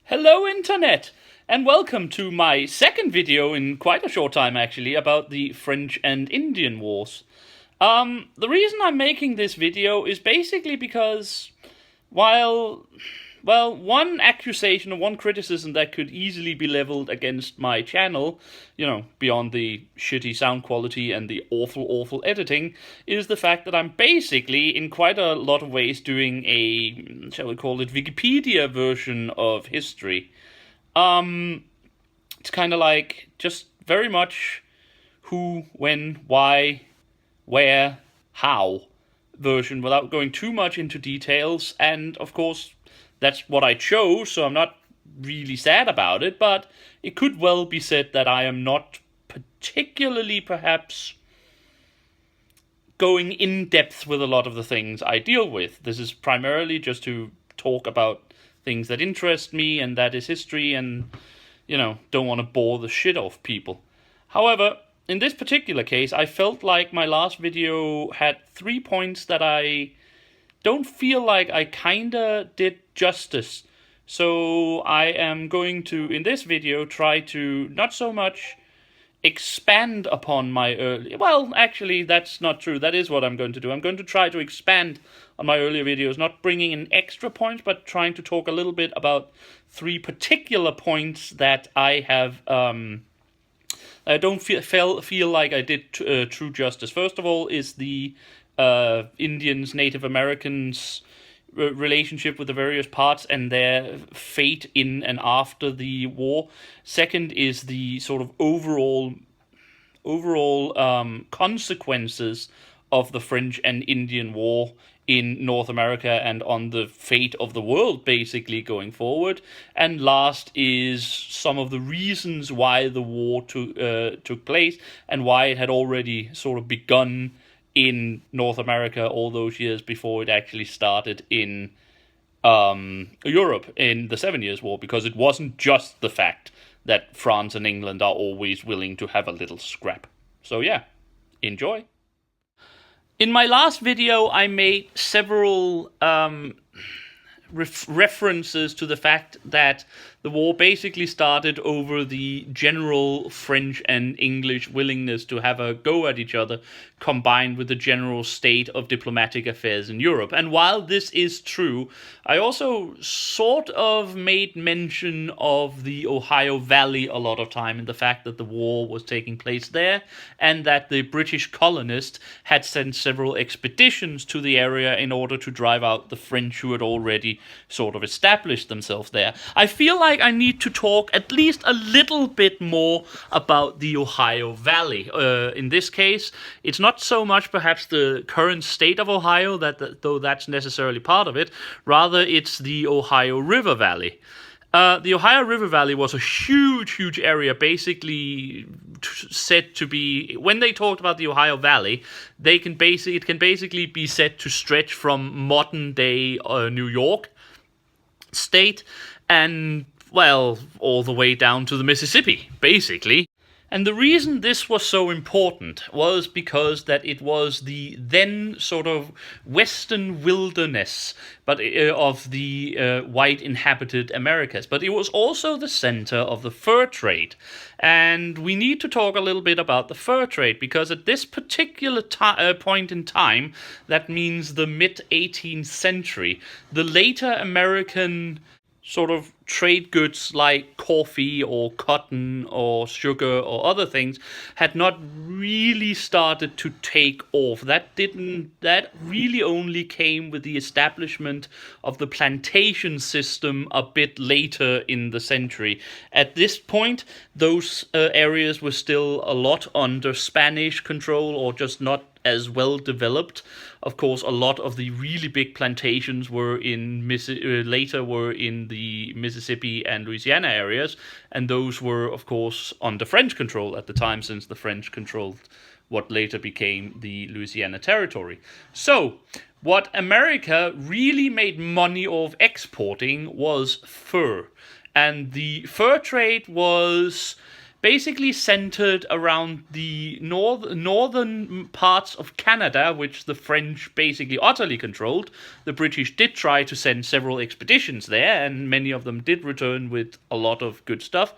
Hello Internet, and welcome to my second video in quite a short time actually about the French and Indian Wars. The reason I'm making this video is basically because while, one accusation or one criticism that could easily be leveled against my channel, beyond the shitty sound quality and the awful editing, is the fact that I'm basically, in quite a lot of ways, doing a, shall we call it, Wikipedia version of history. It's kind of like just very much who, when, why, where, how version without going too much into details, and of course that's what I chose, so I'm not really sad about it, but it could well be said that I am not particularly perhaps going in depth with a lot of the things I deal with. This is primarily just to talk about things that interest me, and that is history, and don't want to bore the shit off people. However, in this particular case, I felt like my last video had 3 points that I don't feel like I kinda did justice. So I am going to, in this video, try to not so much expand upon my early... Well, actually, that's not true. That is what I'm going to do. I'm going to try to expand on my earlier videos, not bringing in extra points, but trying to talk a little bit about 3 particular points that I have... I don't feel like I did true justice. First of all is the Indians, Native Americans relationship with the various parts and their fate in and after the war. Second is the sort of overall consequences of the French and Indian War in North America and on the fate of the world, basically, going forward. And last is some of the reasons why the war took place and why it had already sort of begun in North America all those years before it actually started in Europe in the 7 Years' War, because it wasn't just the fact that France and England are always willing to have a little scrap. So yeah, enjoy. In my last video, I made several references to the fact that the war basically started over the general French and English willingness to have a go at each other, combined with the general state of diplomatic affairs in Europe. And while this is true, I also sort of made mention of the Ohio Valley a lot of time, and the fact that the war was taking place there, and that the British colonists had sent several expeditions to the area in order to drive out the French who had already sort of established themselves there. I feel like I need to talk at least a little bit more about the Ohio Valley. In this case, it's not so much perhaps the current state of Ohio, though that's necessarily part of it. Rather, it's the Ohio River Valley. The Ohio River Valley was a huge area, basically said to be, when they talked about the Ohio Valley, it can basically be said to stretch from modern day New York state and, well, all the way down to the Mississippi, basically. And the reason this was so important was because that it was the then sort of western wilderness, but of the white inhabited Americas. But it was also the center of the fur trade. And we need to talk a little bit about the fur trade, because at this particular point in time, that means the mid-18th century, the later American sort of trade goods like coffee or cotton or sugar or other things had not really started to take off. That really only came with the establishment of the plantation system a bit later in the century. At this point, those areas were still a lot under Spanish control, or just not as well developed. Of course, a lot of the really big plantations were later were in the Mississippi and Louisiana areas, and those were, of course, under French control at the time, since the French controlled what later became the Louisiana Territory. So, what America really made money of exporting was fur, and the fur trade was basically centered around the northern parts of Canada, which the French basically utterly controlled. The British did try to send several expeditions there, and many of them did return with a lot of good stuff.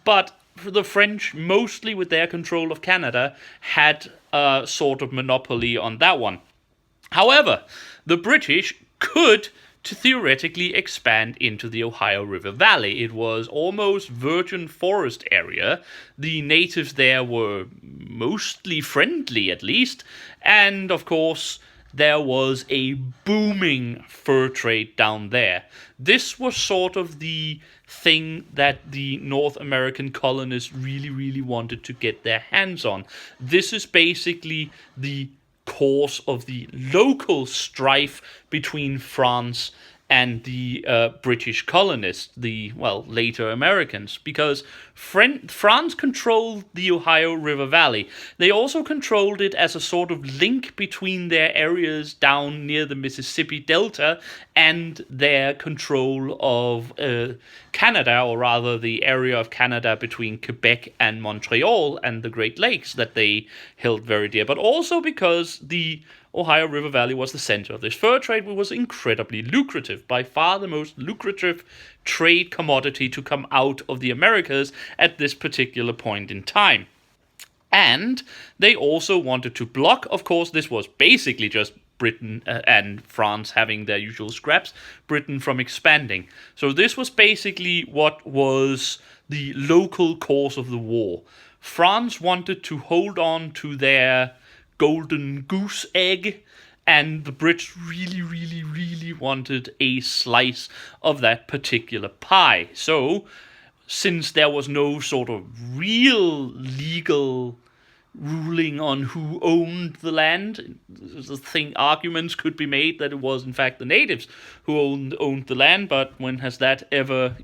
But the French, mostly with their control of Canada, had a sort of monopoly on that one. However, the British could to theoretically expand into the Ohio River Valley. It was almost virgin forest area. The natives there were mostly friendly, at least, and of course, there was a booming fur trade down there. This was sort of the thing that the North American colonists really, really wanted to get their hands on. This is basically the cause of the local strife between France and the British colonists, the, well, later Americans, because France controlled the Ohio River Valley. They also controlled it as a sort of link between their areas down near the Mississippi Delta and their control of Canada, or rather the area of Canada between Quebec and Montreal and the Great Lakes that they held very dear, but also because the Ohio River Valley was the center of this fur trade, which was incredibly lucrative, by far the most lucrative trade commodity to come out of the Americas at this particular point in time. And they also wanted to block, of course, this was basically just Britain and France having their usual scraps, Britain from expanding. So this was basically what was the local cause of the war. France wanted to hold on to their golden goose egg, and the Brits really, really, really wanted a slice of that particular pie. So, since there was no sort of real legal ruling on who owned the land, arguments could be made that it was in fact the natives who owned the land, but when has that ever,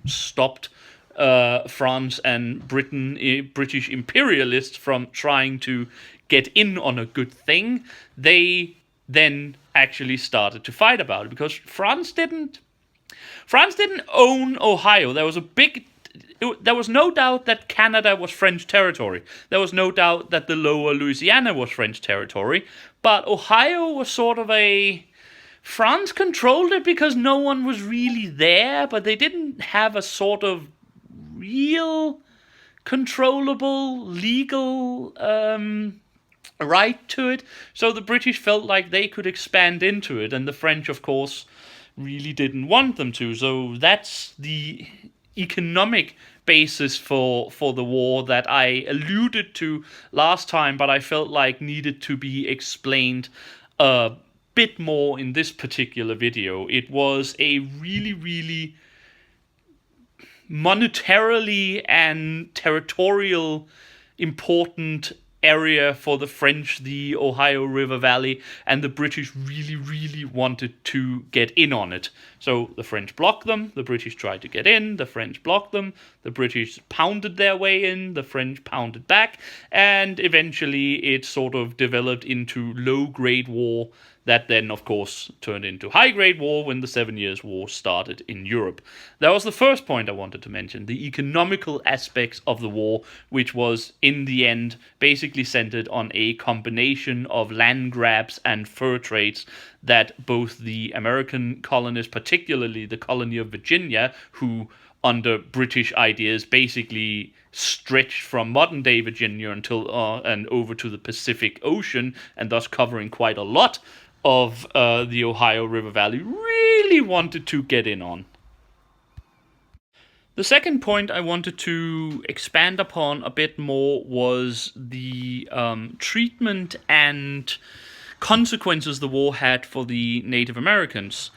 stopped France and British imperialists from trying to get in on a good thing? They then actually started to fight about it, because France didn't own Ohio. There was no doubt that Canada was French territory. There was no doubt that the lower Louisiana was French territory, but Ohio was sort of France controlled it because no one was really there, but they didn't have a sort of real controllable legal right to it. So the British felt like they could expand into it, and the French, of course, really didn't want them to. So that's the economic basis for the war that I alluded to last time, but I felt like needed to be explained a bit more in this particular video. It was a really, really monetarily and territorial important area for the French, the Ohio River Valley, and the British really, really wanted to get in on it. So the French blocked them, the British tried to get in, the French blocked them, the British pounded their way in, the French pounded back, and eventually it sort of developed into low-grade war that then, of course, turned into high-grade war when the 7 Years' War started in Europe. That was the first point I wanted to mention, the economical aspects of the war, which was, in the end, basically centered on a combination of land grabs and fur trades that both the American colonists, particularly the colony of Virginia, who, under British ideas, basically stretched from modern-day Virginia until and over to the Pacific Ocean, and thus covering quite a lot of the Ohio River Valley, really wanted to get in on. The second point I wanted to expand upon a bit more was the treatment and consequences the war had for the Native Americans.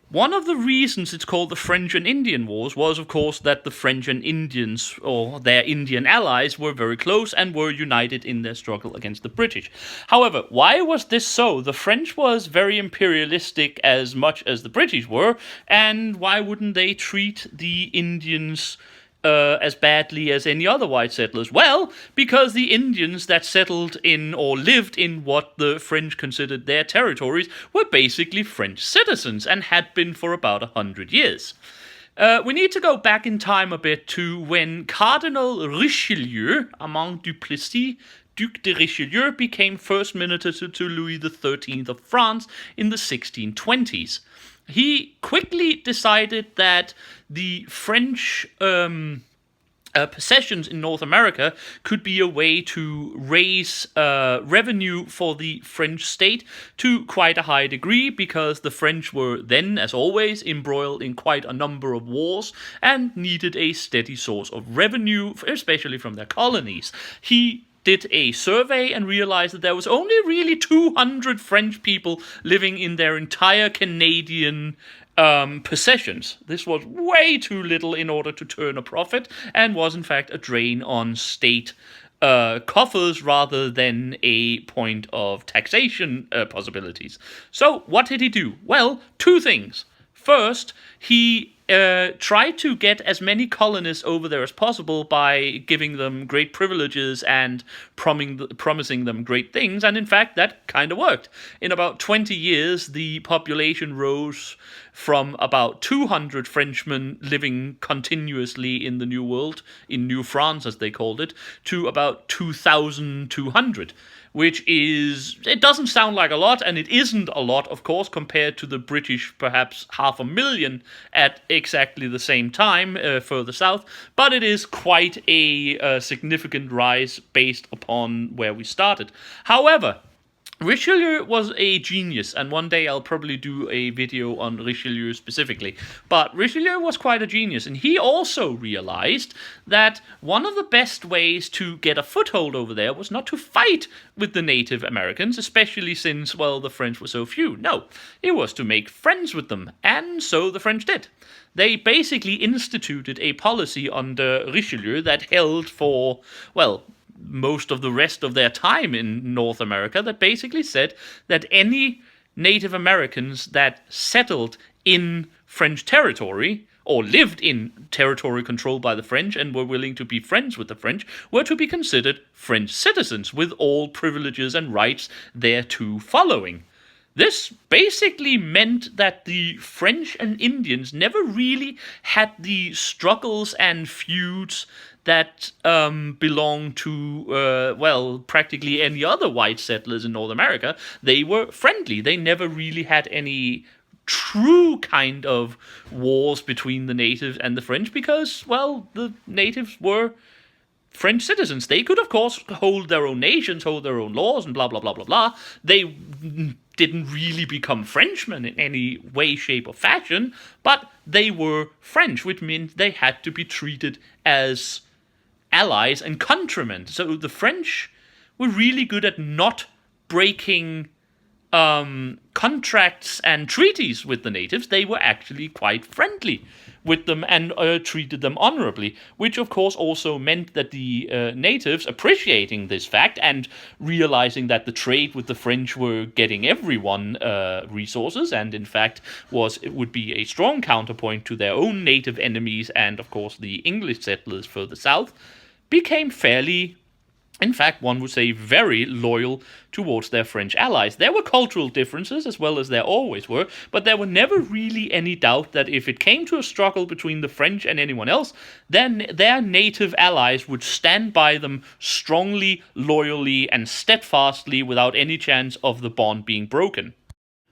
One of the reasons it's called the French and Indian Wars was, of course, that the French and Indians, or their Indian allies, were very close and were united in their struggle against the British. However, why was this so? The French was very imperialistic as much as the British were, and why wouldn't they treat the Indians as badly as any other white settlers? Well, because the Indians that settled in or lived in what the French considered their territories were basically French citizens and had been for about 100 years. We need to go back in time a bit to when Cardinal Richelieu, Armand Duplessis, Duc de Richelieu, became first minister to Louis XIII of France in the 1620s. He quickly decided that the French possessions in North America could be a way to raise revenue for the French state to quite a high degree, because the French were then, as always, embroiled in quite a number of wars and needed a steady source of revenue, especially from their colonies. He did a survey and realized that there was only really 200 French people living in their entire Canadian possessions. This was way too little in order to turn a profit, and was in fact a drain on state coffers rather than a point of taxation possibilities. So what did he do? Well, two things. First, he tried to get as many colonists over there as possible by giving them great privileges and promising them great things, and in fact that kind of worked. In about 20 years, the population rose from about 200 Frenchmen living continuously in the New World, in New France as they called it, to about 2,200. Which is, it doesn't sound like a lot, and it isn't a lot, of course, compared to the British perhaps 500,000 at exactly the same time further south, but it is quite a significant rise based upon where we started. However, Richelieu was a genius, and one day I'll probably do a video on Richelieu specifically. But Richelieu was quite a genius, and he also realized that one of the best ways to get a foothold over there was not to fight with the Native Americans, especially since, well, the French were so few. No, it was to make friends with them, and so the French did. They basically instituted a policy under Richelieu that held for, well, most of the rest of their time in North America, that basically said that any Native Americans that settled in French territory or lived in territory controlled by the French and were willing to be friends with the French were to be considered French citizens with all privileges and rights thereto following. This basically meant that the French and Indians never really had the struggles and feuds that belonged to, well, practically any other white settlers in North America. They were friendly. They never really had any true kind of wars between the natives and the French because, well, the natives were French citizens. They could, of course, hold their own nations, hold their own laws, and blah, blah, blah, blah, blah. They didn't really become Frenchmen in any way, shape, or fashion, but they were French, which meant they had to be treated as allies and countrymen. So the French were really good at not breaking contracts and treaties with the natives. They were actually quite friendly with them and treated them honorably, which of course also meant that the natives, appreciating this fact and realizing that the trade with the French were getting everyone resources, and in fact it would be a strong counterpoint to their own native enemies and of course the English settlers further south, became fairly, in fact, one would say very loyal towards their French allies. There were cultural differences, as well as there always were, but there were never really any doubt that if it came to a struggle between the French and anyone else, then their native allies would stand by them strongly, loyally, and steadfastly without any chance of the bond being broken.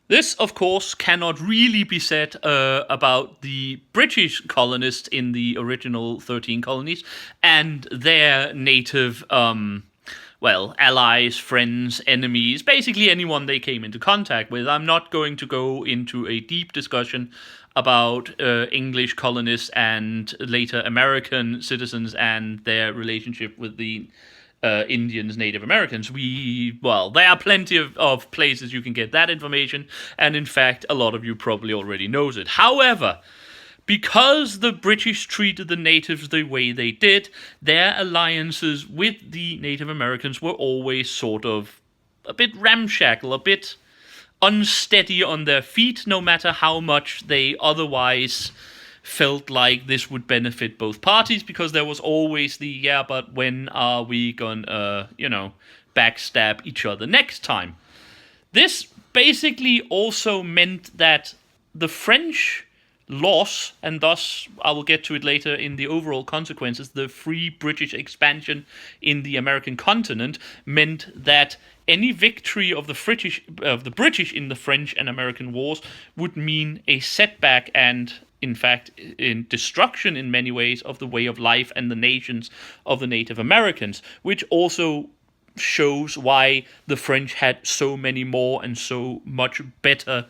This, of course, cannot really be said about the British colonists in the original 13 colonies and their native, allies, friends, enemies, basically anyone they came into contact with. I'm not going to go into a deep discussion about English colonists and later American citizens and their relationship with the Indians, Native Americans. There are plenty of places you can get that information, and in fact, a lot of you probably already knows it. However, because the British treated the natives the way they did, their alliances with the Native Americans were always sort of a bit ramshackle, a bit unsteady on their feet, no matter how much they otherwise felt like this would benefit both parties, because there was always but when are we gonna, backstab each other next time? This basically also meant that the French loss, and thus I will get to it later in the overall consequences, the free British expansion in the American continent meant that any victory of the British in the French and American wars would mean a setback and, in fact, in destruction in many ways of the way of life and the nations of the Native Americans, which also shows why the French had so many more and so much better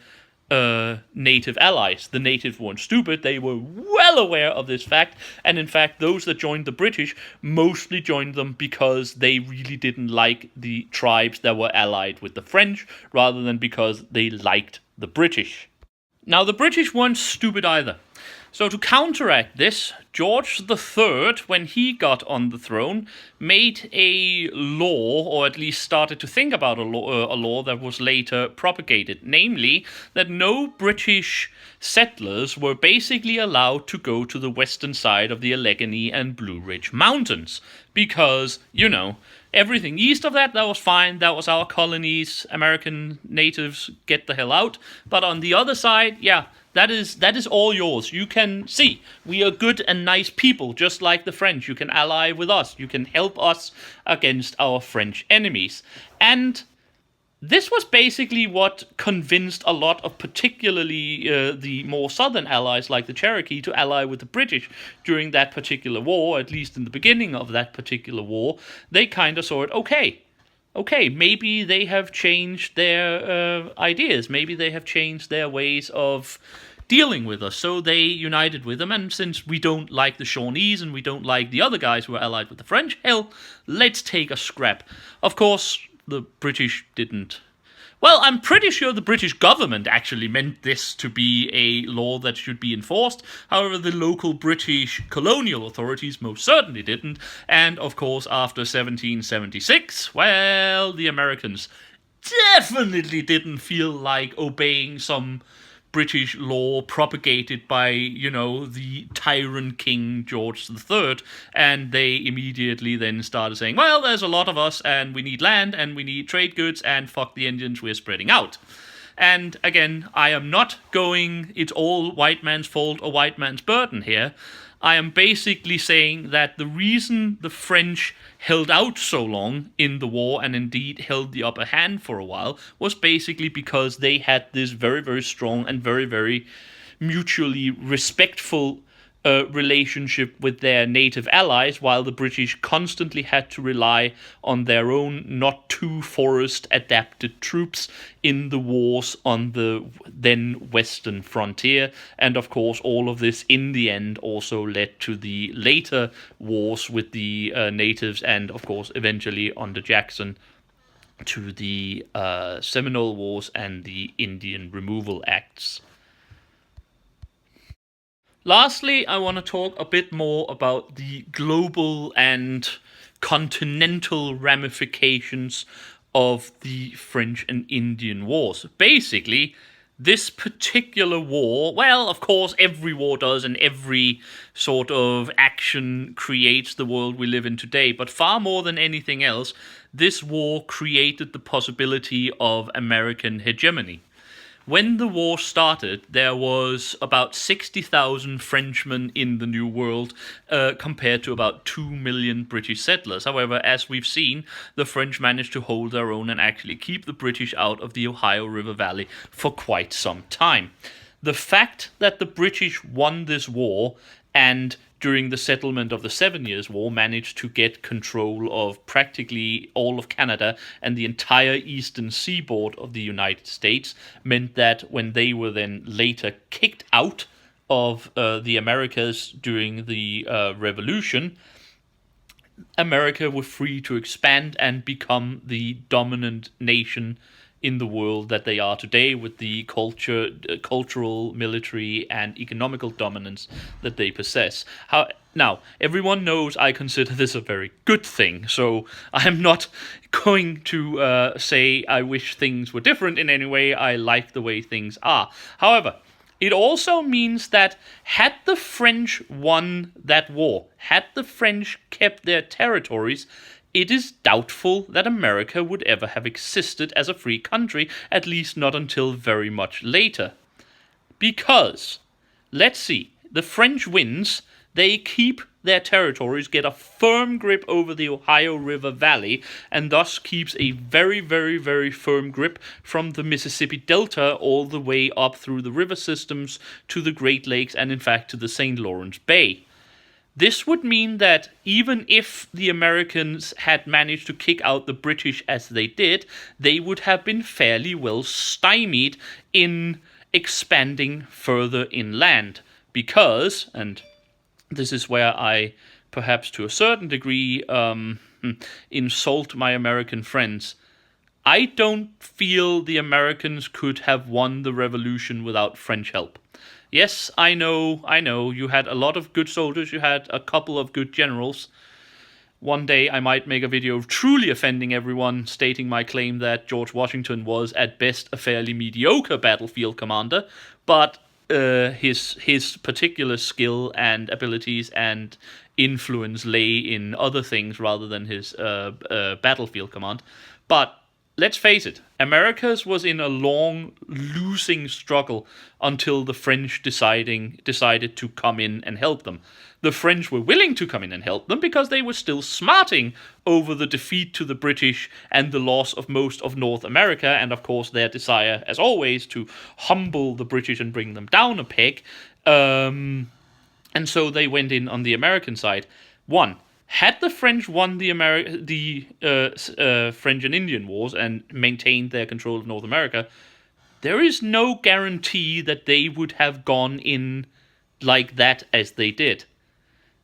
native allies. The natives weren't stupid, they were well aware of this fact, and in fact those that joined the British mostly joined them because they really didn't like the tribes that were allied with the French, rather than because they liked the British. Now, the British weren't stupid either. So to counteract this, George III, when he got on the throne, made a law, or at least started to think about a law that was later propagated, namely that no British settlers were basically allowed to go to the western side of the Allegheny and Blue Ridge Mountains, because, everything east of that was fine, that was our colonies, American natives, get the hell out, but on the other side, that is all yours. You can see we are good and nice people, just like the French. You can ally with us. You can help us against our French enemies. And this was basically what convinced a lot of particularly the more southern allies like the Cherokee to ally with the British during that particular war, at least in the beginning of that particular war. They kind of saw it, okay, maybe they have changed their ideas. Maybe they have changed their ways of dealing with us. So they united with them, and since we don't like the Shawnees and we don't like the other guys who are allied with the French, hell, let's take a scrap. Of course, the British didn't. Well, I'm pretty sure the British government actually meant this to be a law that should be enforced. However, the local British colonial authorities most certainly didn't. And, of course, after 1776, well, the Americans definitely didn't feel like obeying some British law propagated by, the tyrant King George III, and they immediately then started saying, well, there's a lot of us, and we need land, and we need trade goods, and fuck the Indians, we're spreading out. And again, I am not going, it's all white man's fault or white man's burden here. I am basically saying that the reason the French held out so long in the war, and indeed held the upper hand for a while, was basically because they had this very, very strong and very, very mutually respectful relationship with their native allies, while the British constantly had to rely on their own not too forest adapted troops in the wars on the then western frontier. And of course, all of this in the end also led to the later wars with the natives, and of course eventually under Jackson to the Seminole Wars and the Indian Removal Acts. Lastly, I want to talk a bit more about the global and continental ramifications of the French and Indian Wars. Basically, this particular war, well, of course, every war does, and every sort of action creates the world we live in today, but far more than anything else, this war created the possibility of American hegemony. When the war started, there was about 60,000 Frenchmen in the New World compared to about 2 million British settlers. However, as we've seen, the French managed to hold their own and actually keep the British out of the Ohio River Valley for quite some time. The fact that the British won this war and during the settlement of the 7 Years' War, managed to get control of practically all of Canada and the entire eastern seaboard of the United States, meant that when they were then later kicked out of the Americas during the Revolution, America was free to expand and become the dominant nation in the world that they are today, with the cultural, military, and economical dominance that they possess. Now, everyone knows I consider this a very good thing, so I'm not going to say I wish things were different in any way. I like the way things are. However, it also means that had the French won that war, had the French kept their territories, it is doubtful that America would ever have existed as a free country, at least not until very much later. Because let's see. The French wins. They keep their territories, get a firm grip over the Ohio River Valley, and thus keeps a very, very, very firm grip from the Mississippi Delta all the way up through the river systems to the Great Lakes and, in fact, to the St. Lawrence Bay. This would mean that even if the Americans had managed to kick out the British as they did, they would have been fairly well stymied in expanding further inland. Because, and this is where I, perhaps to a certain degree, insult my American friends. I don't feel the Americans could have won the revolution without French help. Yes, I know, you had a lot of good soldiers, you had a couple of good generals. One day I might make a video of truly offending everyone, stating my claim that George Washington was at best a fairly mediocre battlefield commander, but his particular skill and abilities and influence lay in other things rather than his battlefield command. But let's face it, America's was in a long losing struggle until the French decided to come in and help them. The French were willing to come in and help them because they were still smarting over the defeat to the British and the loss of most of North America, and of course their desire, as always, to humble the British and bring them down a peg. And so they went in on the American side. Had the French won the French and Indian Wars and maintained their control of North America, there is no guarantee that they would have gone in like that as they did.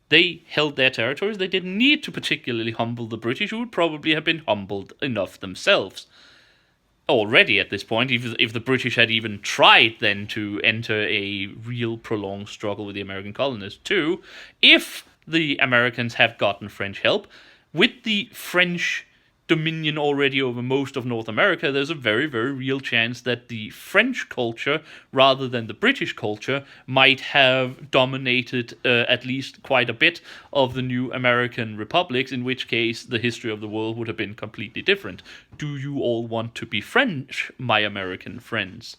They held their territories. They didn't need to particularly humble the British, who would probably have been humbled enough themselves. Already at this point, if the British had even tried then to enter a real prolonged struggle with the American colonists too, if the Americans have gotten French help, with the French dominion already over most of North America, there's a very, very real chance that the French culture, rather than the British culture, might have dominated at least quite a bit of the new American republics, in which case the history of the world would have been completely different. Do you all want to be French, my American friends?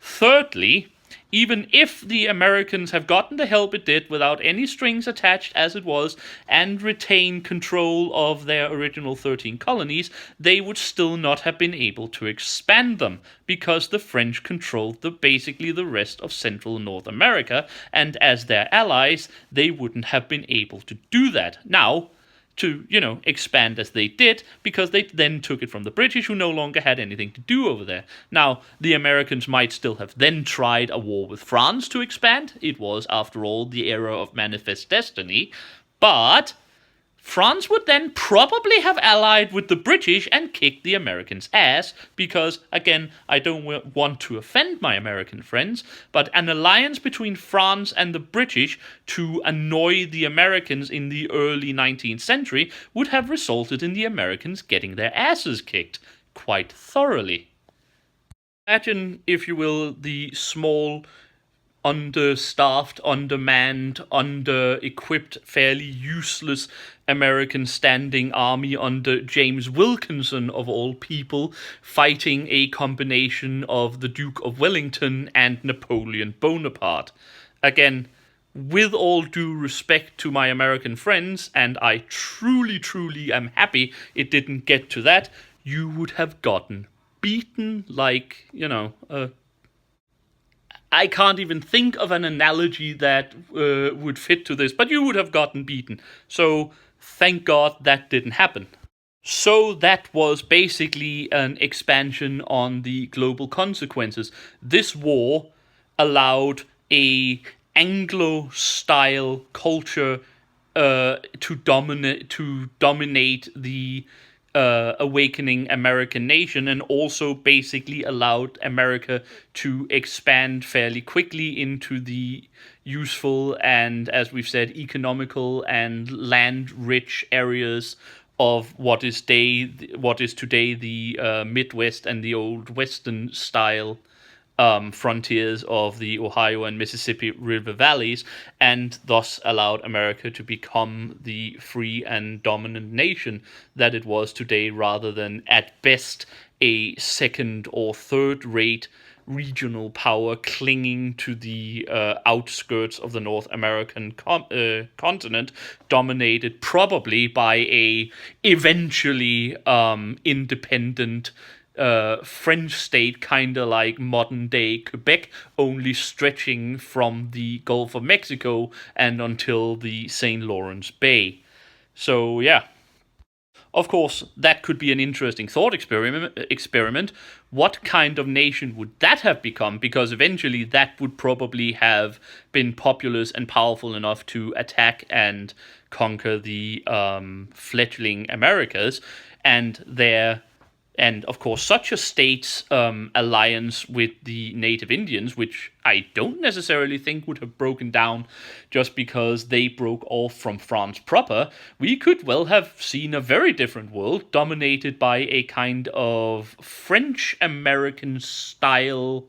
Thirdly, even if the Americans have gotten the help it did without any strings attached as it was, and retained control of their original 13 colonies, they would still not have been able to expand them, because the French controlled basically the rest of Central North America, and as their allies, they wouldn't have been able to do that. Now, to, expand as they did, because they then took it from the British, who no longer had anything to do over there. Now, the Americans might still have then tried a war with France to expand. It was, after all, the era of manifest destiny. But France would then probably have allied with the British and kicked the Americans' ass, because, again, I don't want to offend my American friends, but an alliance between France and the British to annoy the Americans in the early 19th century would have resulted in the Americans getting their asses kicked quite thoroughly. Imagine, if you will, the small, understaffed, undermanned, under-equipped, fairly useless American standing army under James Wilkinson, of all people, fighting a combination of the Duke of Wellington and Napoleon Bonaparte. Again, with all due respect to my American friends, and I truly, truly am happy it didn't get to that, you would have gotten beaten like, I can't even think of an analogy that would fit to this, but you would have gotten beaten. So thank God that didn't happen. So that was basically an expansion on the global consequences. This war allowed a Anglo-style culture to dominate the awakening American nation, and also basically allowed America to expand fairly quickly into the useful and, as we've said, economical and land-rich areas of what is today the Midwest and the old Western style frontiers of the Ohio and Mississippi River valleys, and thus allowed America to become the free and dominant nation that it was today, rather than at best a second or third rate regional power clinging to the outskirts of the North American continent, dominated probably by a eventually independent French state, kind of like modern day Quebec, only stretching from the Gulf of Mexico and until the St. Lawrence Bay. So, yeah, of course, that could be an interesting thought experiment. What kind of nation would that have become? Because eventually that would probably have been populous and powerful enough to attack and conquer the fledgling Americas, and their and of course, such a state's alliance with the native Indians, which I don't necessarily think would have broken down just because they broke off from France proper, we could well have seen a very different world dominated by a kind of French American style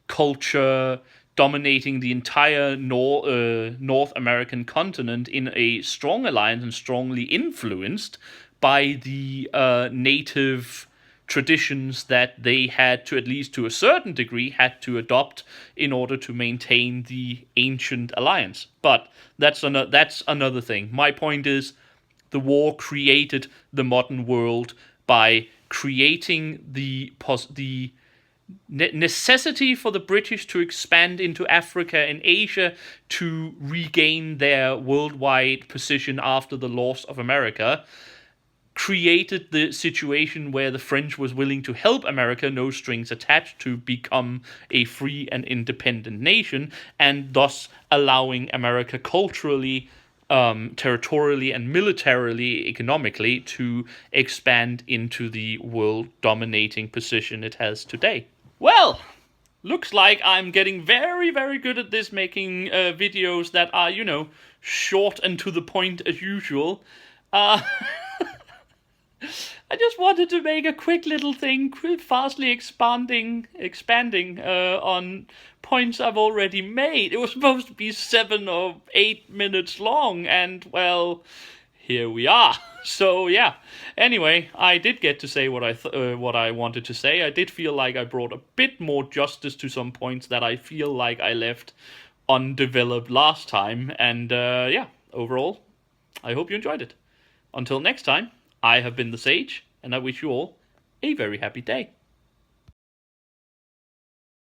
culture dominating the entire North American continent in a strong alliance and strongly influenced by the native traditions that they had to, at least to a certain degree, had to adopt in order to maintain the ancient alliance. But that's another thing. My point is, the war created the modern world by creating the necessity for the British to expand into Africa and Asia to regain their worldwide position after the loss of America, created the situation where the French was willing to help America, no strings attached, to become a free and independent nation, and thus allowing America culturally, territorially, and militarily, economically, to expand into the world dominating position it has today. Well, looks like I'm getting very, very good at this, making videos that are, short and to the point as usual. I just wanted to make a quick little thing, fastly expanding on points I've already made. It was supposed to be 7 or 8 minutes long, and well, here we are. So yeah. Anyway, I did get to say what I wanted to say. I did feel like I brought a bit more justice to some points that I feel like I left undeveloped last time, and yeah, overall, I hope you enjoyed it. Until next time, I have been the Sage, and I wish you all a very happy day.